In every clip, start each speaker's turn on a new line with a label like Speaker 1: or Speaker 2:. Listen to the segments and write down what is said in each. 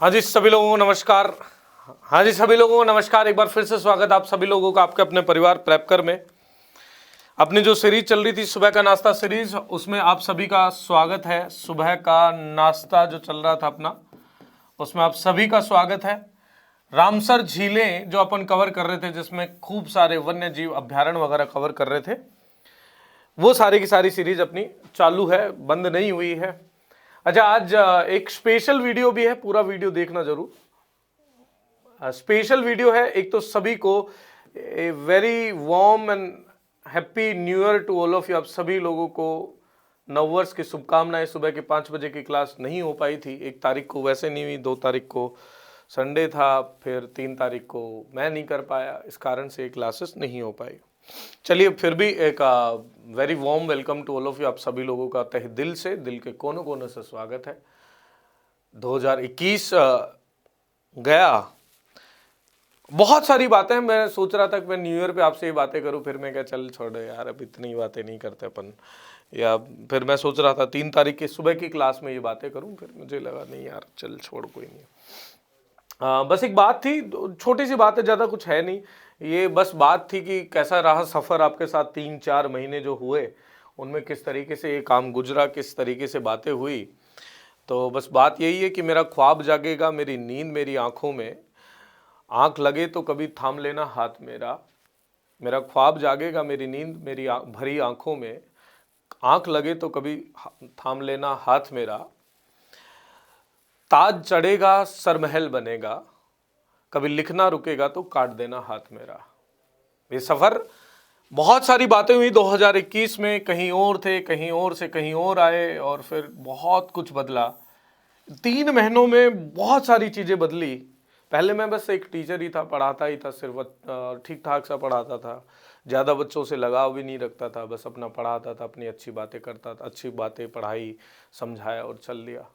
Speaker 1: हाँ जी सभी लोगों को नमस्कार। हाँ जी सभी लोगों को नमस्कार। एक बार फिर से स्वागत आप सभी लोगों का आपके अपने परिवार प्रेपकर में। अपनी जो सीरीज चल रही थी सुबह का नाश्ता सीरीज, उसमें आप सभी का स्वागत है। सुबह का नाश्ता जो चल रहा था अपना, उसमें आप सभी का स्वागत है। रामसर झीलें जो अपन कवर कर रहे थे, जिसमें खूब सारे वन्य जीव अभ्यारण्य वगैरह कवर कर रहे थे, वो सारी की सारी सीरीज अपनी चालू है, बंद नहीं हुई है। अच्छा, आज एक स्पेशल वीडियो भी है, पूरा वीडियो देखना जरूर। स्पेशल वीडियो है। एक तो सभी को a very warm and happy new year to all of you. आप सभी लोगों को नववर्ष की शुभकामनाएं। सुबह के 5 बजे की क्लास नहीं हो पाई थी, 1 तारीख को वैसे नहीं हुई, 2 तारीख को संडे था, फिर 3 तारीख को मैं नहीं कर पाया, इस कारण से क्लासेस नहीं हो पाई। चलिए, फिर भी एक very warm welcome to all of you. आप सभी लोगों का तहे दिल से, दिल के कोनों कोनों से स्वागत है। 2021 गया, बहुत सारी बातें। मैं सोच रहा था कि मैं न्यू ईयर पे आपसे ये बातें करूं, फिर मैं क्या, चल छोड़ो यार, अब इतनी बातें नहीं करते अपन। या फिर मैं सोच रहा था 3 तारीख की सुबह की क्लास में ये बातें करूं, फिर मुझे लगा नहीं यार, चल छोड़, कोई नहीं। बस एक बात थी, छोटी सी बात है, ज़्यादा कुछ है नहीं। ये बस बात थी कि कैसा रहा सफ़र आपके साथ 3-4 महीने जो हुए, उनमें किस तरीके से ये काम गुजरा, किस तरीके से बातें हुई। तो बस बात यही है कि मेरा ख्वाब जागेगा, मेरी नींद मेरी आंखों में, आंख लगे तो कभी थाम लेना हाथ मेरा। मेरा ख्वाब जागेगा, मेरी नींद मेरी भरी आंखों में, आंख लगे तो कभी थाम लेना हाथ मेरा। ताज चढ़ेगा सरमहल बनेगा, कभी लिखना रुकेगा तो काट देना हाथ मेरा। ये सफर, बहुत सारी बातें हुई 2021 में। कहीं और थे, कहीं और से कहीं और आए, और फिर बहुत कुछ बदला। 3 महीनों में बहुत सारी चीज़ें बदली। पहले मैं बस एक टीचर ही था, पढ़ाता ही था, सिर्फ ठीक ठाक सा पढ़ाता था, ज़्यादा बच्चों से लगाव भी नहीं रखता था, बस अपना पढ़ाता था, अपनी अच्छी बातें करता था, अच्छी बातें पढ़ाई, समझाया और चल दिया।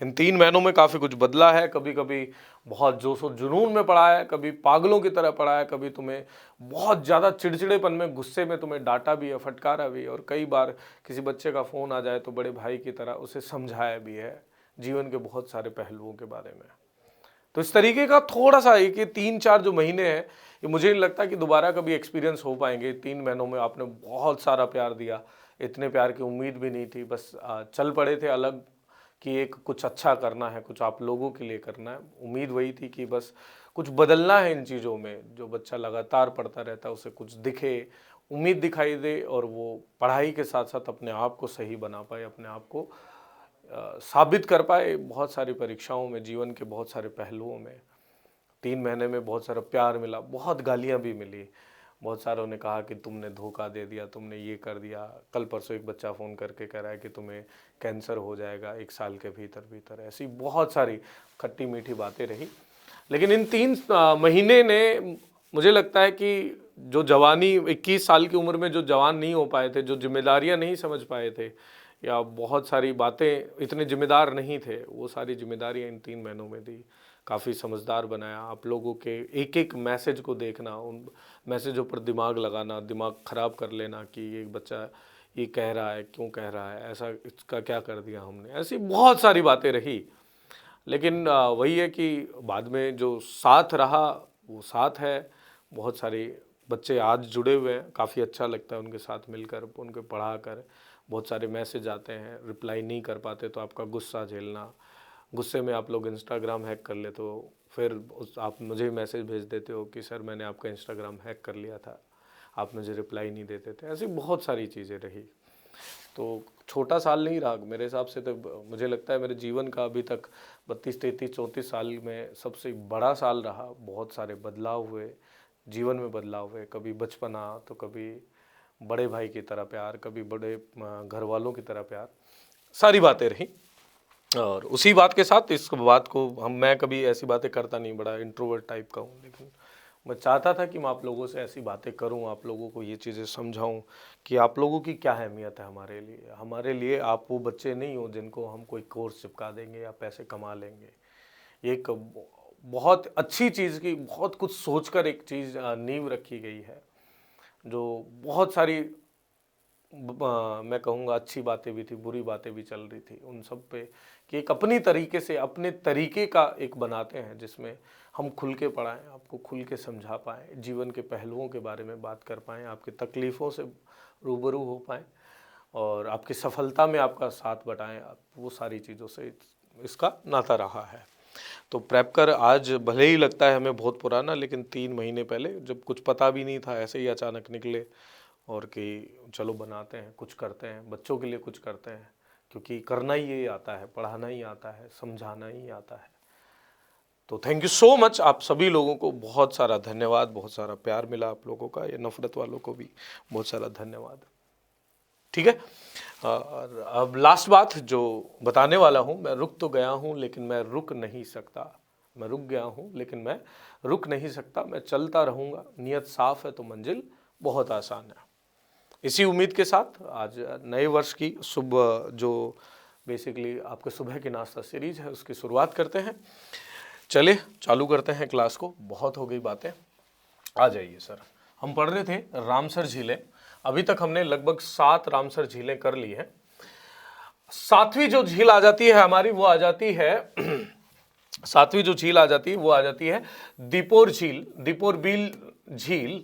Speaker 1: इन 3 महीनों में काफ़ी कुछ बदला है। कभी कभी बहुत जोश और जुनून में पढ़ाया है, कभी पागलों की तरह पढ़ाया है, कभी तुम्हें बहुत ज़्यादा चिड़चिड़ेपन में, गुस्से में तुम्हें डांटा भी है, फटकारा भी, और कई बार किसी बच्चे का फ़ोन आ जाए तो बड़े भाई की तरह उसे समझाया भी है जीवन के बहुत सारे पहलुओं के बारे में। तो इस तरीके का थोड़ा सा एक, ये 3-4 जो महीने हैं, ये मुझे नहीं लगता कि दोबारा कभी एक्सपीरियंस हो पाएंगे। 3 महीनों में आपने बहुत सारा प्यार दिया, इतने प्यार की उम्मीद भी नहीं थी, बस चल पड़े थे अलग कि एक कुछ अच्छा करना है, कुछ आप लोगों के लिए करना है। उम्मीद वही थी कि बस कुछ बदलना है इन चीज़ों में। जो बच्चा लगातार पढ़ता रहता है उसे कुछ दिखे, उम्मीद दिखाई दे, और वो पढ़ाई के साथ साथ अपने आप को सही बना पाए, अपने आप को साबित कर पाए बहुत सारी परीक्षाओं में, जीवन के बहुत सारे पहलुओं में। 3 महीने में बहुत सारा प्यार मिला, बहुत गालियाँ भी मिली। बहुत सारों ने कहा कि तुमने धोखा दे दिया, तुमने ये कर दिया। कल परसों एक बच्चा फ़ोन करके कह रहा है कि तुम्हें कैंसर हो जाएगा 1 साल के भीतर भीतर। ऐसी बहुत सारी खट्टी मीठी बातें रही। लेकिन इन 3 महीने ने, मुझे लगता है कि जो जवानी 21 साल की उम्र में जो जवान नहीं हो पाए थे, जो जिम्मेदारियां नहीं समझ पाए थे, या बहुत सारी बातें, इतने जिम्मेदार नहीं थे, वो सारी जिम्मेदारियां इन 3 महीनों में दी। काफ़ी समझदार बनाया। आप लोगों के एक एक मैसेज को देखना, उन मैसेजों पर दिमाग लगाना, दिमाग ख़राब कर लेना कि ये बच्चा ये कह रहा है, क्यों कह रहा है ऐसा, इसका क्या कर दिया हमने, ऐसी बहुत सारी बातें रही। लेकिन वही है कि बाद में जो साथ रहा वो साथ है। बहुत सारे बच्चे आज जुड़े हुए हैं, काफ़ी अच्छा लगता है उनके साथ मिलकर, उनको पढ़ा कर। बहुत सारे मैसेज आते हैं, रिप्लाई नहीं कर पाते तो आपका गुस्सा झेलना, गुस्से में आप लोग इंस्टाग्राम हैक कर लेते हो, फिर आप मुझे मैसेज भेज देते हो कि सर मैंने आपका इंस्टाग्राम हैक कर लिया था, आप मुझे रिप्लाई नहीं देते थे। ऐसी बहुत सारी चीज़ें रही। तो छोटा साल नहीं रहा मेरे हिसाब से, तो मुझे लगता है मेरे जीवन का अभी तक 32, 33, 34 साल में सबसे बड़ा साल रहा। बहुत सारे बदलाव हुए, जीवन में बदलाव हुए। कभी बचपना, तो कभी बड़े भाई की तरह प्यार, कभी बड़े घर वालों की तरह प्यार, सारी बातें रही। और उसी बात के साथ इस बात को मैं कभी ऐसी बातें करता नहीं, बड़ा इंट्रोवर्ट टाइप का हूँ, लेकिन मैं चाहता था कि मैं आप लोगों से ऐसी बातें करूं, आप लोगों को ये चीज़ें समझाऊं कि आप लोगों की क्या अहमियत है हमारे लिए। हमारे लिए आप वो बच्चे नहीं हो जिनको हम कोई कोर्स चिपका देंगे या पैसे कमा लेंगे। ये एक बहुत अच्छी चीज़ की, बहुत कुछ सोचकर एक चीज़ नींव रखी गई है, जो बहुत सारी मैं कहूँगा अच्छी बातें भी थी, बुरी बातें भी चल रही थी, उन सब पे कि एक अपनी तरीके से अपने तरीके का एक बनाते हैं जिसमें हम खुल के पढ़ाएं, आपको खुल के समझा पाएँ, जीवन के पहलुओं के बारे में बात कर पाएँ, आपकी तकलीफ़ों से रूबरू हो पाएँ और आपकी सफलता में आपका साथ बटाएं। आप वो सारी चीज़ों से इसका नाता रहा है। तो प्रेप कर आज भले ही लगता है हमें बहुत पुराना, लेकिन 3 महीने पहले जब कुछ पता भी नहीं था, ऐसे ही अचानक निकले और कि चलो बनाते हैं, कुछ करते हैं, बच्चों के लिए कुछ करते हैं, क्योंकि करना ही ये आता है, पढ़ाना ही आता है, समझाना ही आता है। तो थैंक यू सो मच, आप सभी लोगों को बहुत सारा धन्यवाद, बहुत सारा प्यार मिला आप लोगों का, ये नफरत वालों को भी बहुत सारा धन्यवाद। ठीक है, और अब लास्ट बात जो बताने वाला हूँ, मैं रुक तो गया हूँ लेकिन मैं रुक नहीं सकता, मैं रुक गया हूँ लेकिन मैं रुक नहीं सकता, मैं चलता रहूँगा, नियत साफ है तो मंजिल बहुत आसान है। इसी उम्मीद के साथ आज नए वर्ष की सुबह जो बेसिकली आपके सुबह की नाश्ता सीरीज है उसकी शुरुआत करते हैं। चलिए चालू करते हैं क्लास को, बहुत हो गई बातें, आ जाइए सर। हम पढ़ रहे थे रामसर झीलें, अभी तक हमने लगभग 7 रामसर झीलें कर ली हैं। 7वीं जो झील आ जाती है हमारी, वो आ जाती है 7वीं जो झील आ जाती है वो आ जाती है दीपोर झील, दीपोर बील झील,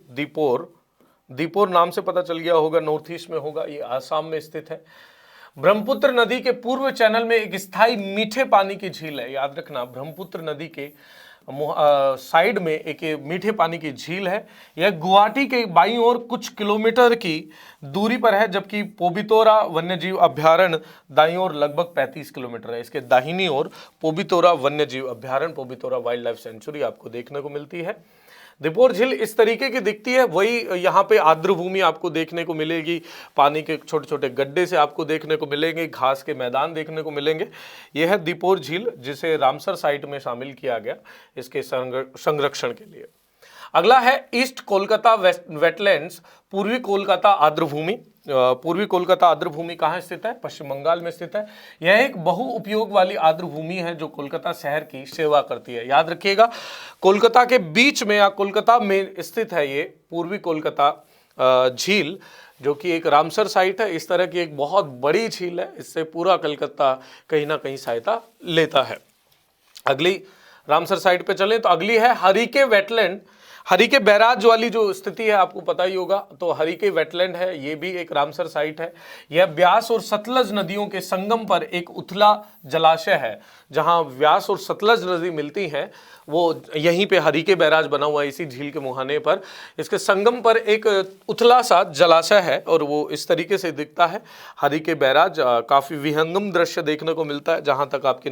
Speaker 1: दीपोर नाम से पता चल गया होगा, नॉर्थ ईस्ट में होगा, ये आसाम में स्थित है। ब्रह्मपुत्र नदी के पूर्व चैनल में एक स्थायी मीठे पानी की झील है, याद रखना, ब्रह्मपुत्र नदी के साइड में एक मीठे पानी की झील है। यह गुवाहाटी के बाईं ओर कुछ किलोमीटर की दूरी पर है, जबकि पोबितोरा वन्यजीव अभ्यारण्य दाईं ओर लगभग 35 किलोमीटर है। इसके दाहिनी ओर पोबितोरा वन्यजीव अभ्यारण्य, पोबितोरा वाइल्ड लाइफ सेंचुरी आपको देखने को मिलती है। दीपोर झील इस तरीके की दिखती है, वही यहाँ पे आर्द्र भूमि आपको देखने को मिलेगी, पानी के छोटे छोटे गड्ढे से आपको देखने को मिलेंगे, घास के मैदान देखने को मिलेंगे। यह है दीपोर झील, जिसे रामसर साइट में शामिल किया गया इसके संरक्षण के लिए। अगला है ईस्ट कोलकाता वेटलैंड्स, पूर्वी कोलकाता आर्द्र भूमि। पूर्वी कोलकाता आर्द्र भूमि कहाँ स्थित है? पश्चिम बंगाल में स्थित है। यह एक बहु उपयोग वाली आर्द्र भूमि है जो कोलकाता शहर की सेवा करती है। याद रखिएगा, कोलकाता के बीच में या कोलकाता में स्थित है ये पूर्वी कोलकाता झील, जो कि एक रामसर साइट है। इस तरह की एक बहुत बड़ी झील है, इससे पूरा कलकत्ता कहीं ना कहीं सहायता लेता है। अगली रामसर साइट पे चलें तो अगली है हरिके वेटलैंड। हरिके बैराज वाली जो स्थिति है आपको पता ही होगा, तो हरिके वेटलैंड है, ये भी एक रामसर साइट है। यह ब्यास और सतलज नदियों के संगम पर एक उथला जलाशय है, जहां व्यास और सतलज नदी मिलती हैं, वो यहीं पे हरिके बैराज बना हुआ है, इसी झील के मुहाने पर। इसके संगम पर एक उथला सा जलाशय है और वो इस तरीके से दिखता है हरिके बैराज। काफ़ी विहंगम दृश्य देखने को मिलता है, जहाँ तक आपकी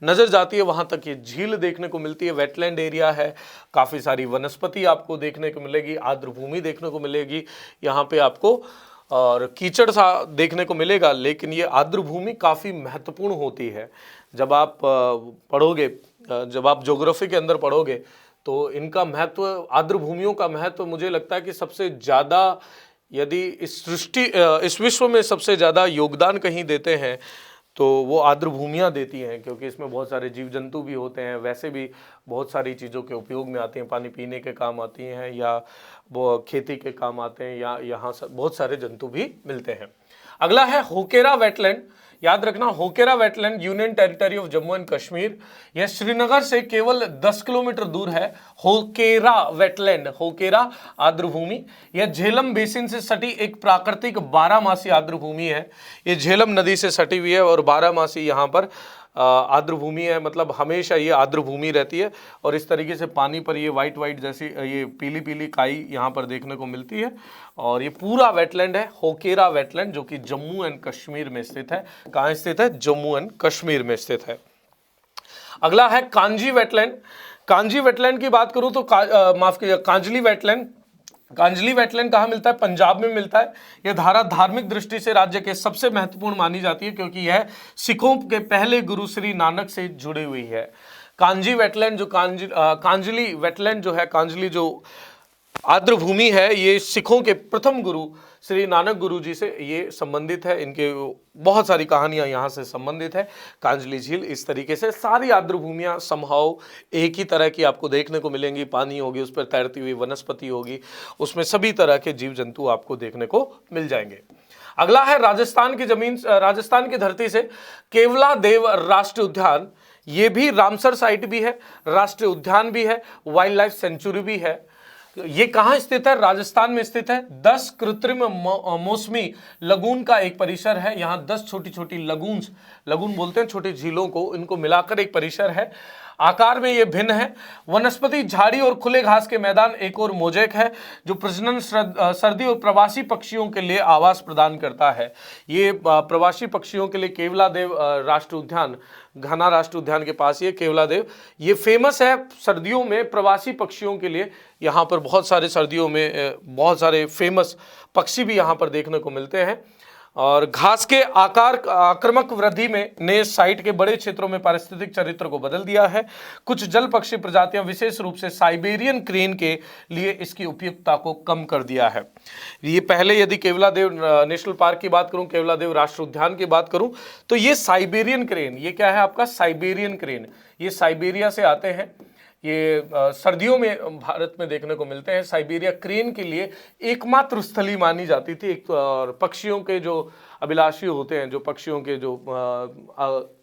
Speaker 1: नज़र जाती है वहाँ तक ये झील देखने को मिलती है। वेटलैंड एरिया है, काफ़ी सारी वनस्पति आपको देखने को मिलेगी, आर्द्र भूमि देखने को मिलेगी यहाँ पे आपको, और कीचड़ सा देखने को मिलेगा। लेकिन ये आर्द्र भूमि काफ़ी महत्वपूर्ण होती है। जब आप पढ़ोगे, जब आप ज्योग्राफी के अंदर पढ़ोगे तो इनका महत्व, आर्द्र भूमियों का महत्व मुझे लगता है कि सबसे ज़्यादा, यदि इस विश्व में सबसे ज़्यादा योगदान कहीं देते हैं तो वो आर्द्र भूमियाँ देती हैं, क्योंकि इसमें बहुत सारे जीव जंतु भी होते हैं, वैसे भी बहुत सारी चीज़ों के उपयोग में आती हैं, पानी पीने के काम आती हैं या वो खेती के काम आते हैं, या यहाँ बहुत सारे जंतु भी मिलते हैं। अगला है होकेरा वेटलैंड। याद रखना, Hokera wetland union territory of Jammu and Kashmir, यह श्रीनगर से केवल 10 किलोमीटर दूर है। होकेरा वेटलैंड, होकेरा आर्द्र भूमि, यह झेलम बेसिन से सटी एक प्राकृतिक 12मासी आर्द्र भूमि है। ये झेलम नदी से सटी हुई है और 12मासी यहाँ पर आर्द्र भूमि है, मतलब हमेशा ये आर्द्र भूमि रहती है। और इस तरीके से पानी पर ये वाइट वाइट जैसी ये पीली पीली काई यहाँ पर देखने को मिलती है। और ये पूरा वेटलैंड है होकेरा वेटलैंड, जो कि जम्मू एंड कश्मीर में स्थित है। कहाँ स्थित है? जम्मू एंड कश्मीर में स्थित है। अगला है कांजी वेटलैंड। कांजी वेटलैंड की बात करूँ तो माफ कीजिए, कांजली वेटलैंड। कांजली वेटलैंड कहाँ मिलता है? पंजाब में मिलता है। यह धारा धार्मिक दृष्टि से राज्य के सबसे महत्वपूर्ण मानी जाती है, क्योंकि यह सिखों के पहले गुरु श्री नानक से जुड़ी हुई है। कांजी वेटलैंड जो कांजली वेटलैंड जो है, कांजली जो आर्द्र भूमि है, ये सिखों के प्रथम गुरु श्री नानक गुरु जी से ये संबंधित है। इनके बहुत सारी कहानियां यहाँ से संबंधित है। कांजली झील, इस तरीके से सारी आर्द्र भूमियां समहाउ एक ही तरह की आपको देखने को मिलेंगी। पानी होगी, उस पर तैरती हुई वनस्पति होगी, उसमें सभी तरह के जीव जंतु आपको देखने को मिल जाएंगे। अगला है राजस्थान की जमीन, राजस्थान की धरती से केवलादेव राष्ट्रीय उद्यान। ये भी रामसर साइट भी है, राष्ट्रीय उद्यान भी है, वाइल्ड लाइफ सेंचुरी भी है। ये कहां स्थित है? राजस्थान में स्थित है। 10 कृत्रिम मौसमी लगून का एक परिसर है। यहां 10 छोटी छोटी लगून बोलते हैं छोटी झीलों को, इनको मिलाकर एक परिसर है। आकार में ये भिन्न है। वनस्पति, झाड़ी और खुले घास के मैदान एक और मोजेक है जो प्रजनन, सर्दी और प्रवासी पक्षियों के लिए आवास प्रदान करता है। ये प्रवासी पक्षियों के लिए केवलादेव राष्ट्रीय उद्यान, घना राष्ट्रीय उद्यान के पास ये केवलादेव, ये फेमस है सर्दियों में प्रवासी पक्षियों के लिए। यहाँ पर बहुत सारे सर्दियों में बहुत सारे फेमस पक्षी भी यहाँ पर देखने को मिलते हैं। और घास के आकार आक्रामक वृद्धि में ने साइट के बड़े क्षेत्रों में पारिस्थितिक चरित्र को बदल दिया है। कुछ जल पक्षी प्रजातियां, विशेष रूप से साइबेरियन क्रेन के लिए इसकी उपयुक्तता को कम कर दिया है। ये पहले यदि केवलादेव नेशनल पार्क की बात करूं, केवलादेव राष्ट्रीय उद्यान की बात करूं, तो ये साइबेरियन क्रेन, ये क्या है आपका? Siberian crane. ये साइबेरिया से आते हैं। ये सर्दियों में भारत में देखने को मिलते हैं। साइबेरिया क्रेन के लिए एकमात्र स्थली मानी जाती थी। और पक्षियों के जो अभिलाषी होते हैं, जो पक्षियों के जो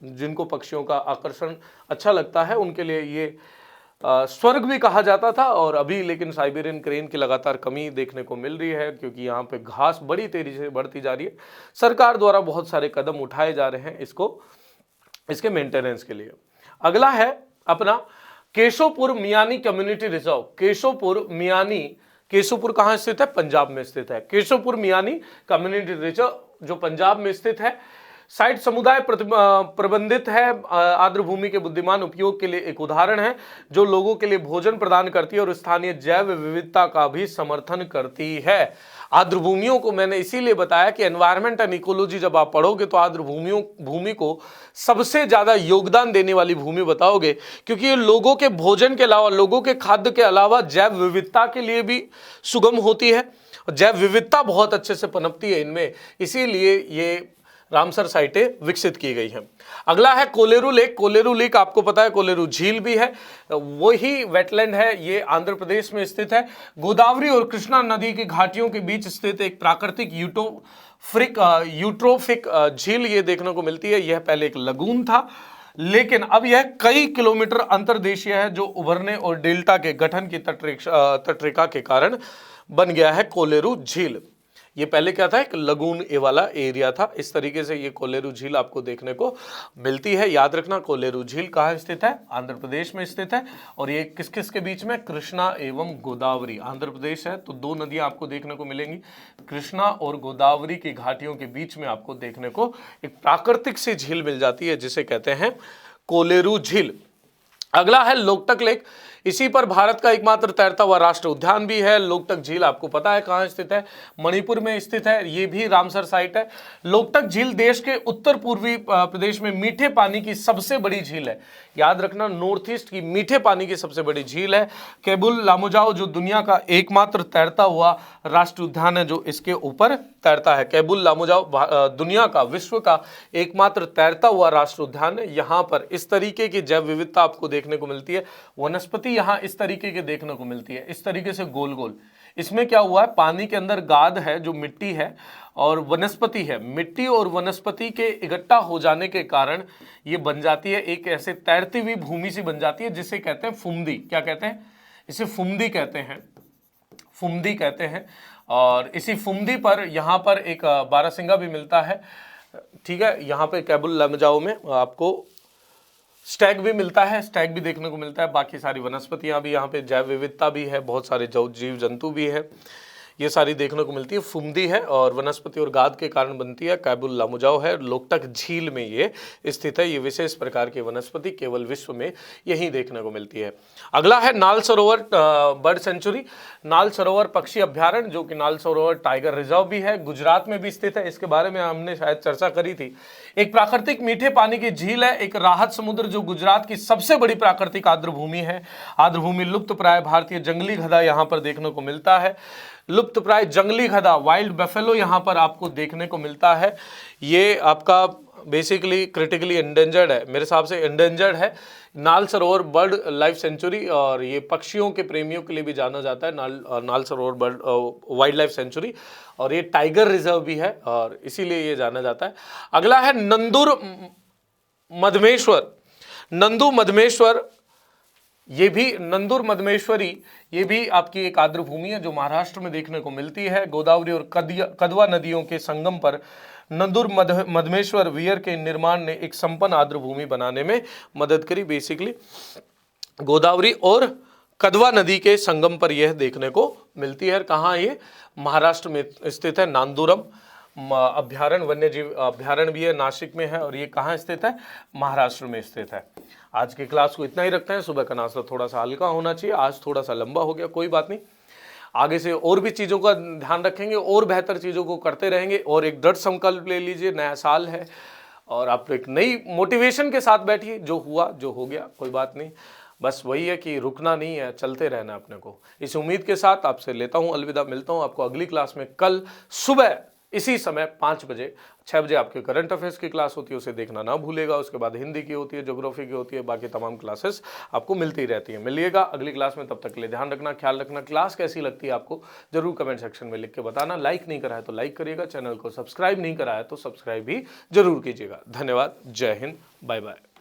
Speaker 1: जिनको पक्षियों का आकर्षण अच्छा लगता है, उनके लिए ये स्वर्ग भी कहा जाता था। और अभी लेकिन साइबेरियन क्रेन की लगातार कमी देखने को मिल रही है, क्योंकि यहाँ पे घास बड़ी तेजी से बढ़ती जा रही है। सरकार द्वारा बहुत सारे कदम उठाए जा रहे हैं इसके मेंटेनेंस के लिए। अगला है अपना केशोपुर मियानी कम्युनिटी रिजर्व। केशोपुर कहां स्थित है? पंजाब में स्थित है। केशोपुर मियानी कम्युनिटी रिजर्व जो पंजाब में स्थित है। साइट समुदाय प्रबंधित है। आर्द्र भूमि के बुद्धिमान उपयोग के लिए एक उदाहरण है, जो लोगों के लिए भोजन प्रदान करती है और स्थानीय जैव विविधता का भी समर्थन करती है। आर्द्र भूमियों को मैंने इसीलिए बताया कि एनवायरमेंट एंड इकोलॉजी जब आप पढ़ोगे तो आर्द्र भूमि को सबसे ज्यादा योगदान देने वाली भूमि बताओगे, क्योंकि ये लोगों के भोजन के अलावा, लोगों के खाद्य के अलावा जैव विविधता के लिए भी सुगम होती है। जैव विविधता बहुत अच्छे से पनपती है इनमें, इसीलिए ये रामसर साइटें विकसित की गई हैं। अगला है कोलेरू लेक। कोलेरू लेक आपको पता है, कोलेरू झील भी है, वही वेटलैंड है। ये आंध्र प्रदेश में स्थित है। गोदावरी और कृष्णा नदी की घाटियों के बीच स्थित एक प्राकृतिक यूट्रोफिक झील ये देखने को मिलती है। यह पहले एक लगून था, लेकिन अब यह कई किलोमीटर अंतर्देशीय है, जो उभरने और डेल्टा के गठन की तटरेखा के कारण बन गया है कोलेरू झील। ये पहले क्या था? एक लगून ए वाला एरिया था। इस तरीके से ये कोलेरू झील आपको देखने को मिलती है। याद रखना, कोलेरू झील कहाँ स्थित है? आंध्र प्रदेश में स्थित है। और ये किस किस के बीच में? कृष्णा एवं गोदावरी। आंध्र प्रदेश है तो दो नदियां आपको देखने को मिलेंगी, कृष्णा और गोदावरी की घाटियों के बीच में आपको देखने को एक प्राकृतिक सी झील मिल जाती है, जिसे कहते हैं कोलेरू झील। अगला है लोकटक लेक। इसी पर भारत का एकमात्र तैरता हुआ राष्ट्रीय उद्यान भी है। लोकटक झील आपको पता है कहां स्थित है? मणिपुर में स्थित है। ये भी रामसर साइट है। लोकटक झील देश के उत्तर पूर्वी प्रदेश में मीठे पानी की सबसे बड़ी झील है। याद रखना, नॉर्थ ईस्ट की मीठे पानी की सबसे बड़ी झील है। केबुल लामुजाओ जो दुनिया का एकमात्र तैरता हुआ राष्ट्रीय उद्यान है, जो इसके ऊपर तैरता है। केबुल लामुजाओ दुनिया का, विश्व का एकमात्र तैरता हुआ राष्ट्रीय उद्यान है। यहाँ पर इस तरीके की जैव विविधता आपको देखने को मिलती है। वनस्पति यहाँ इस तरीके के देखने को मिलती है, इस तरीके से गोल गोल। इसमें क्या हुआ है? पानी के अंदर गाद है जो मिट्टी है, और वनस्पति है। मिट्टी और वनस्पति के इकट्ठा हो जाने के कारण ये बन जाती है एक ऐसे तैरती हुई भूमि सी बन जाती है, जिसे कहते हैं फुमदी। क्या कहते हैं? इसे फुमदी कहते हैं, फुमदी कहते हैं। और इसी फुमदी पर यहाँ पर एक बारहसिंगा भी मिलता है। ठीक है, यहाँ पे केबुल लामुजाओ में आपको स्टैग भी मिलता है, स्टैग भी देखने को मिलता है। बाकी सारी वनस्पतियां भी, यहाँ पे जैव विविधता भी है, बहुत सारे जीव जंतु भी है। ये सारी देखने को मिलती है। फुमदी है और वनस्पति और गाद के कारण बनती है। कैबुल लामुजाओ है, लोकटक झील में ये स्थित है। ये विशेष प्रकार की वनस्पति केवल विश्व में यही देखने को मिलती है। अगला है नाल सरोवर बर्ड सेंचुरी, नाल सरोवर पक्षी अभ्यारण्य, जो कि नाल सरोवर टाइगर रिजर्व भी है, गुजरात में भी स्थित है। इसके बारे में हमने शायद चर्चा करी थी। एक प्राकृतिक मीठे पानी की झील है, एक राहत समुद्र, जो गुजरात की सबसे बड़ी प्राकृतिक आर्द्रभूमि है। आर्द्रभूमि लुप्त प्राय भारतीय जंगली गधा यहां पर देखने को मिलता है। लुप्त प्राय जंगली गधा वाइल्ड बफेलो यहां पर आपको देखने को मिलता है। ये आपका बेसिकली क्रिटिकली एंडेंजर्ड है, मेरे हिसाब से एंडेंजर्ड है। नाल सरोवर बर्ड लाइफ सेंचुरी, और ये पक्षियों के प्रेमियों के लिए भी जाना जाता है, नाल सरोवर बर्ड वाइल्ड लाइफ सेंचुरी, और ये टाइगर रिजर्व भी है और इसीलिए ये जाना जाता है। अगला है नंदुर मधमेश्वर, नंदू मधमेश्वर, ये भी नंदुर मधमेश्वरी, ये भी आपकी एक आर्द्रभूमि है जो महाराष्ट्र में देखने को मिलती है। गोदावरी और कदवा नदियों के संगम पर नंदुर मधमेश्वर वीयर के निर्माण ने एक संपन्न आर्द्रभूमि बनाने में मदद करी। बेसिकली गोदावरी और कदवा नदी के संगम पर यह देखने को मिलती है। कहाँ ये? महाराष्ट्र में स्थित है। नांदुरम अभ्यारण्य, वन्य जीव अभ्यारण्य भी है, नासिक में है, और ये कहाँ स्थित है? महाराष्ट्र में स्थित है। आज की क्लास को इतना ही रखते हैं। सुबह का नाश्ता थोड़ा सा हल्का होना चाहिए, आज थोड़ा सा लंबा हो गया, कोई बात नहीं। आगे से और भी चीज़ों का ध्यान रखेंगे और बेहतर चीज़ों को करते रहेंगे। और एक दृढ़ संकल्प ले लीजिए, नया साल है और आप एक नई मोटिवेशन के साथ बैठिए। जो हुआ जो हो गया, कोई बात नहीं, बस वही है कि रुकना नहीं है, चलते रहना अपने को। इस उम्मीद के साथ आपसे लेता हूँ अलविदा, मिलता हूँ आपको अगली क्लास में कल सुबह इसी समय 5 बजे। 6 बजे आपके करंट अफेयर्स की क्लास होती है, उसे देखना ना भूलेगा। उसके बाद हिंदी की होती है, ज्योग्राफी की होती है, बाकी तमाम क्लासेस आपको मिलती रहती है। मिलिएगा अगली क्लास में, तब तक के लिए ध्यान रखना, ख्याल रखना। क्लास कैसी लगती है आपको जरूर कमेंट सेक्शन में लिख के बताना। लाइक नहीं करा है तो लाइक करिएगा, चैनल को सब्सक्राइब नहीं करा है तो सब्सक्राइब भी जरूर कीजिएगा। धन्यवाद, जय हिंद, बाय बाय।